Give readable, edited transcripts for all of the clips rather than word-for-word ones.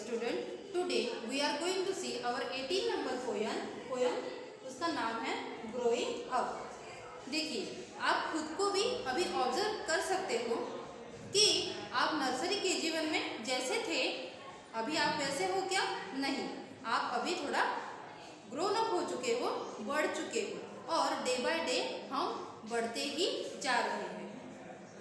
student, today we are going to see our 18 number poem. उसका नाम है Growing Up. देखिए, आप खुद को भी अभी ऑब्जर्व कर सकते हो कि आप नर्सरी के जीवन में जैसे थे अभी आप वैसे हो क्या? नहीं, आप अभी थोड़ा ग्रोन अप हो चुके हो, बढ़ चुके हो और डे बाय डे हम बढ़ते ही जा रहे हैं.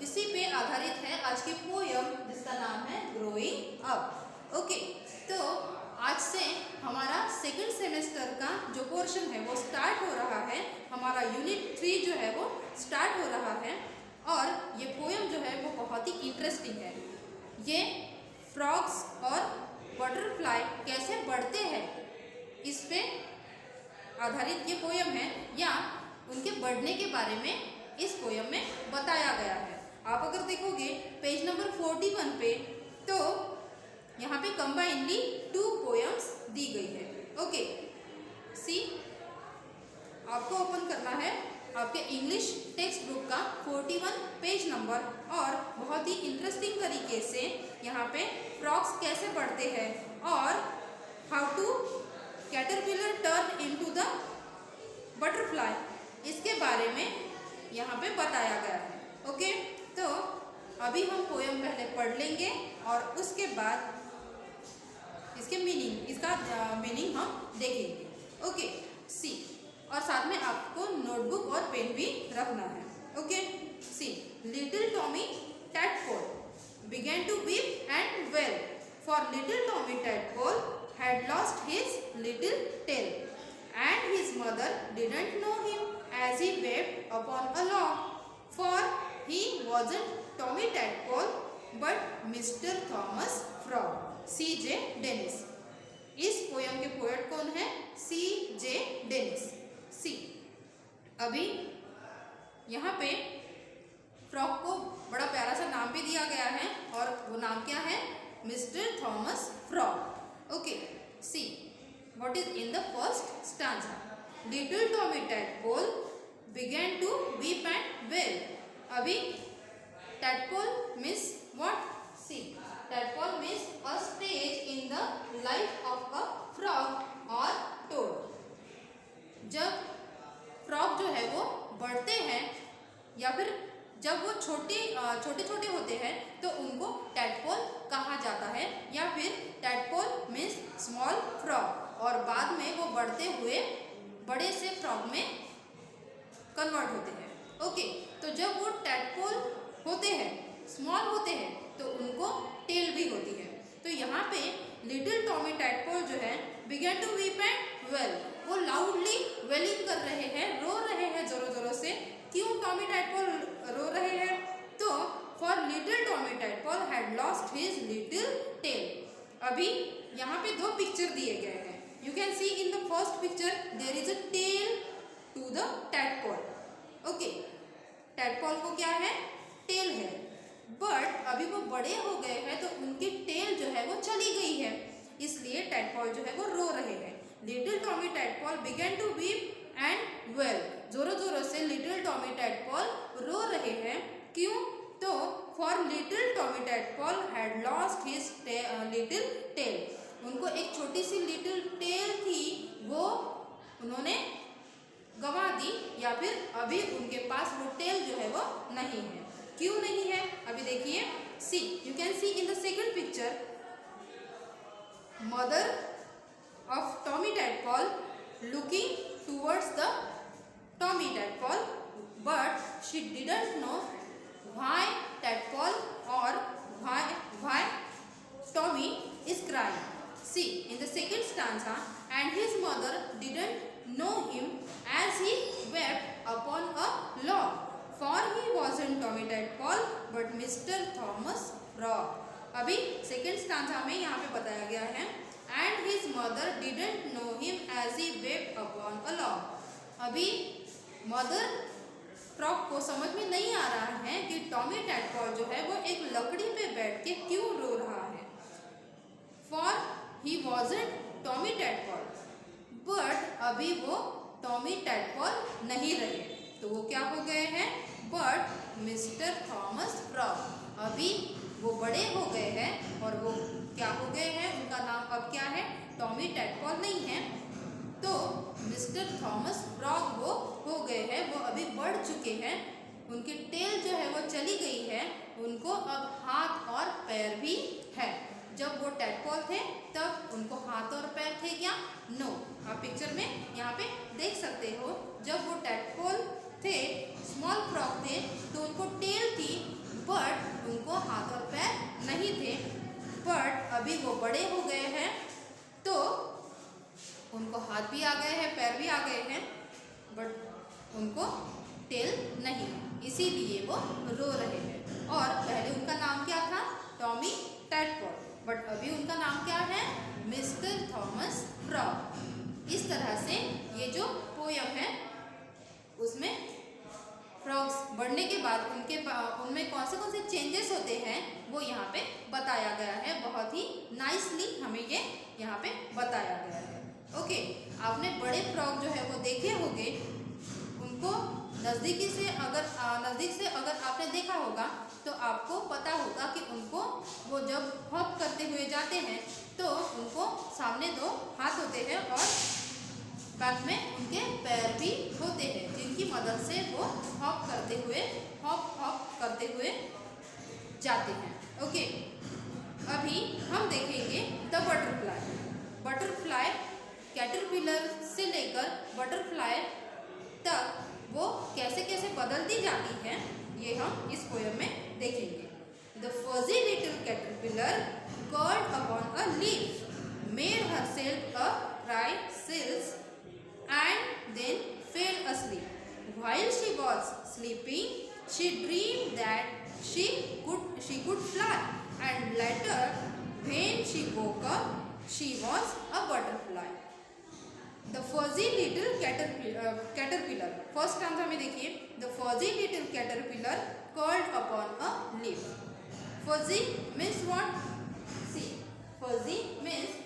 इसी पे आधारित है आज की पोयम जिसका नाम है ग्रोइंग अप. ओके, तो आज से हमारा सेकंड सेमेस्टर का जो पोर्शन है वो स्टार्ट हो रहा है. हमारा यूनिट 3 जो है वो स्टार्ट हो रहा है और ये पोयम जो है वो बहुत ही इंटरेस्टिंग है. ये फ्रॉग्स और बटरफ्लाई कैसे बढ़ते हैं इस पे आधारित ये पोयम है, या उनके बढ़ने के बारे में इस पोयम में बताया गया है. आप अगर देखोगे पेज नंबर 41 पे तो यहाँ पे कंबाइनली 2 पोयम्स दी गई है. ओके, सी आपको ओपन करना है आपके इंग्लिश टेक्स्ट बुक का 41 पेज नंबर और बहुत ही इंटरेस्टिंग तरीके से यहाँ पे फ्रॉग्स कैसे बढ़ते हैं और how to caterpillar turn into the butterfly इसके बारे में यहाँ पे बताया गया है. ओके, तो अभी हम पोयम पहले पढ़ लेंगे और उसके बाद इसके इसका मीनिंग हम देखेंगे. ओके, सी और साथ में आपको नोटबुक और पेन भी रखना है. Okay, see little Tommy tadpole began to weep and wail, for little Tommy Tadpole had lost his little tail, and his mother didn't know him as he wept upon a log, for he wasn't Tommy Tadpole but Mr. Thomas Frog. C.J. Dennis. इस poem के poet कौन है? C.J. Dennis. सी अभी यहाँ पे frog को बड़ा प्यारा सा नाम भी दिया गया है और वो नाम क्या है? Mister Thomas frog. Okay, see what is in the first stanza. Little Tommy tadpole began to weep and wail. अभी tadpole means what? See, tadpole means a stage in the life of a frog or toad. जब frog जो है वो बढ़ते हैं या फिर जब वो छोटे होते हैं तो उनको टैडपोल कहा जाता है, या फिर टैडपोल मीन्स स्मॉल फ्रॉग, और बाद में वो बढ़ते हुए बड़े से फ्रॉग में कन्वर्ट होते हैं. ओके, तो जब वो टैडपोल होते हैं, स्मॉल होते हैं, तो उनको टेल भी होती है. तो यहाँ पे लिटिल टॉमी टैडपोल जो है began to weep and wail, वो लाउडली वेलिंग कर रहे हैं, रो रहे हैं जोरों जोरों से. क्यों टॉमी टैडपोल रो रहे हैं? तो for little Tommy tadpole had lost his little tail. अभी यहाँ पे 2 पिक्चर दिए गए हैं. You can see in the first picture there is a tail to the tadpole. Okay, tadpole को क्या है? टेल है, बट अभी वो बड़े हो गए हैं तो उनकी टेल जो है वो चली गई है, इसलिए टैडपोल जो है वो रो रहे हैं. Little Tommy tadpole began to weep and wail, जोरों जोरों से लिटिल टॉमी टैडपोल रो रहे हैं. क्यों? तो for little Tommy tadpole had lost his little tail, उनको एक छोटी सी लिटिल टेल थी वो उन्होंने गंवा दी, या फिर अभी उनके पास वो टेल जो है वो नहीं है. क्यों नहीं है? अभी देखिए. See you can see in the second picture mother of Tommy tadpole looking towards the Tommy tadpole, but she didn't know why tadpole और why Tommy is crying. See in the second stanza and his mother didn't know him as he wept upon a log, for he wasn't Tommy Tadpole but Mr. Thomas Frog. अभी second stanza में यहाँ पे बताया गया है and his mother didn't know him as he wept upon a log. अभी mother frog को समझ में नहीं आ रहा है कि टॉमी टैडपोल जो है वो एक लकड़ी पे बैठ के क्यों रो रहा है. for he wasn't Tommy Tadpole, but अभी वो टॉमी टैडपोल नहीं रहे, तो वो क्या हो गए हैं? But mister Thomas frog. अभी वो बड़े हो गए हैं और वो क्या हो गए हैं, उनका नाम अब क्या है, टॉमी टैडपॉल नहीं है, तो मिस्टर थॉमस फ्रॉग वो हो गए हैं, वो अभी बढ़ चुके हैं, उनकी टेल जो है वो चली गई है, उनको अब हाथ और पैर भी है। जब वो टैडपॉल थे तब उनको हाथ और पैर थे क्या, नो। आप पिक्चर में यहाँ पे देख सकते हो, जब वो टैडपॉल थे, स्मॉल फ्रॉग थे, तो उनको टेल थी बट उनको हाथ और पैर नहीं थे। बट अभी वो बड़े हो गए हैं तो उनको हाथ भी आ गए हैं, पैर भी आ गए हैं, बट उनको टेल नहीं, इसीलिए वो रो रहे हैं। और पहले उनका नाम क्या था, टॉमी टैडपॉल, बट अभी उनका नाम क्या है, मिस्टर थॉमस फ्रॉग। इस तरह से ये जो पोयम है उसमें फ्रॉग्स बढ़ने के बाद उनमें कौन से चेंजेस होते हैं वो यहाँ पे बताया गया है। बहुत ही नाइसली हमें ये यहाँ पे बताया गया है। ओके, आपने बड़े फ्रॉग जो है वो देखे होंगे, उनको नज़दीक से अगर आपने देखा होगा तो आपको पता होगा कि उनको वो जब हॉप करते हुए जाते हैं तो उनको सामने दो हाथ होते हैं और बैक में उनके पैर भी होते हैं, जिनकी मदद से वो हॉप करते हुए जाते हैं। ओके, अभी हम देखेंगे द बटरफ्लाई कैटरपिलर से लेकर बटरफ्लाई तक वो कैसे कैसे बदलती जाती है, ये हम इस पोयम में देखेंगे। The fuzzy little caterpillar curled upon a leaf made herself a chrysalis and then fell asleep. While she was sleeping, she dreamed that she could fly, and later, when she woke up, she was a butterfly. The fuzzy little caterpillar. First stanza में देखिए, the fuzzy little caterpillar curled upon a leaf. Fuzzy means what? See, fuzzy means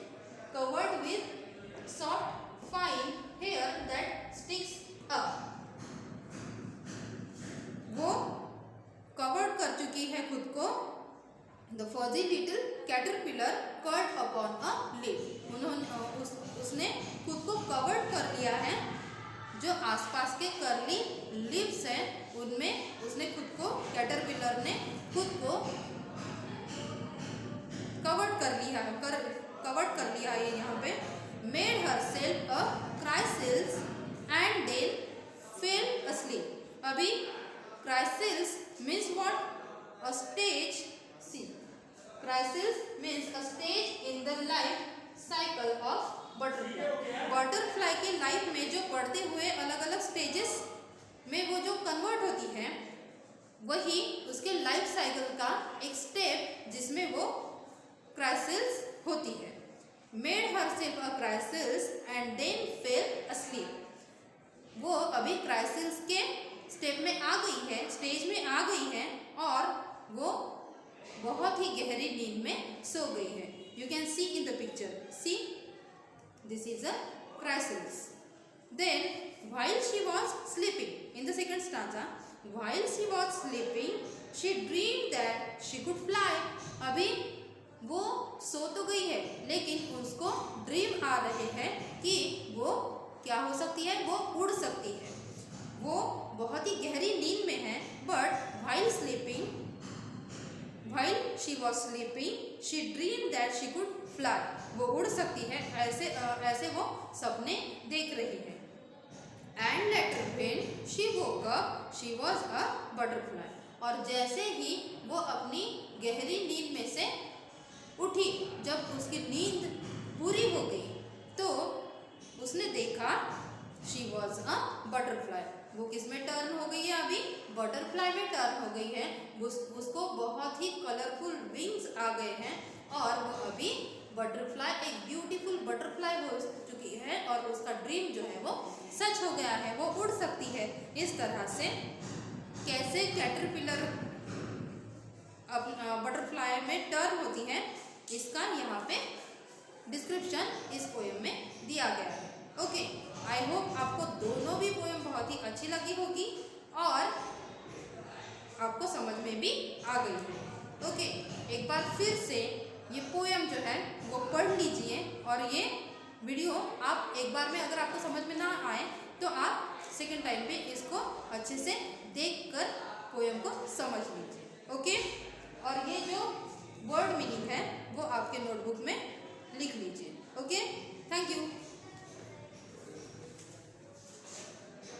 covered with soft, fine hair that sticks up. वो covered कर चुकी है खुद को। The fuzzy little caterpillar curled upon a leaf. उसने खुद को covered कर लिया है, जो आसपास के कर्ली लीव्स हैं उनमें उसने खुद को, कैटरपिलर ने खुद को कवर्ड कर लिया है यहाँ पे। Made herself a chrysalis and then fell asleep. अभी chrysalis means what? A stage. See, chrysalis means a stage in the life cycle of butterfly के लाइफ में जो बढ़ते हुए अलग अलग स्टेजेस में वो जो कन्वर्ट होती है, वही उसके लाइफ साइकिल का एक स्टेप जिसमें वो क्राइसिस होती है। Made herself a chrysalis and then fell asleep. वो अभी क्राइसिस के स्टेज में आ गई है और वो बहुत ही गहरी नींद में सो गई है। You can see in the picture, see this is a chrysalis. Then while she was sleeping, in the second stanza, while she was sleeping, she dreamed that she could fly. अभी वो सो तो गई है लेकिन उसको ड्रीम आ रहे हैं कि वो क्या हो सकती है, वो उड़ सकती है। वो बहुत ही गहरी नींद में है, but while she was sleeping, she dreamed that she could fly. वो उड़ सकती है, ऐसे वो सपने देख रही है। And later when she woke up, she was a butterfly. और जैसे ही वो अपनी गहरी नींद में से उठी, जब उसकी नींद पूरी हो गई तो उसने देखा she was a butterfly. वो किस में टर्न हो गई है, अभी बटरफ्लाई में टर्न हो गई है। उसको बहुत ही कलरफुल विंग्स आ गए हैं और वो अभी बटरफ्लाई, एक ब्यूटीफुल बटरफ्लाई हो चुकी है और उसका ड्रीम जो है वो सच हो गया है, वो उड़ सकती है। इस तरह से कैसे कैटरपिलर बटरफ्लाई में टर्न होती है, इसका यहाँ पे डिस्क्रिप्शन इस पोएम में दिया गया है। ओके, आई होप आपको दोनों भी पोएम बहुत ही अच्छी लगी होगी और आपको समझ में भी आ गई है। ओके, एक बार फिर से ये पोयम जो है वो पढ़ लीजिए और ये वीडियो आप एक बार में अगर आपको समझ में ना आए तो आप सेकेंड टाइम पे इसको अच्छे से देखकर पोयम को समझ लीजिए। ओके, और ये जो वर्ड मीनिंग है वो आपके नोटबुक में लिख लीजिए। Okay, thank you.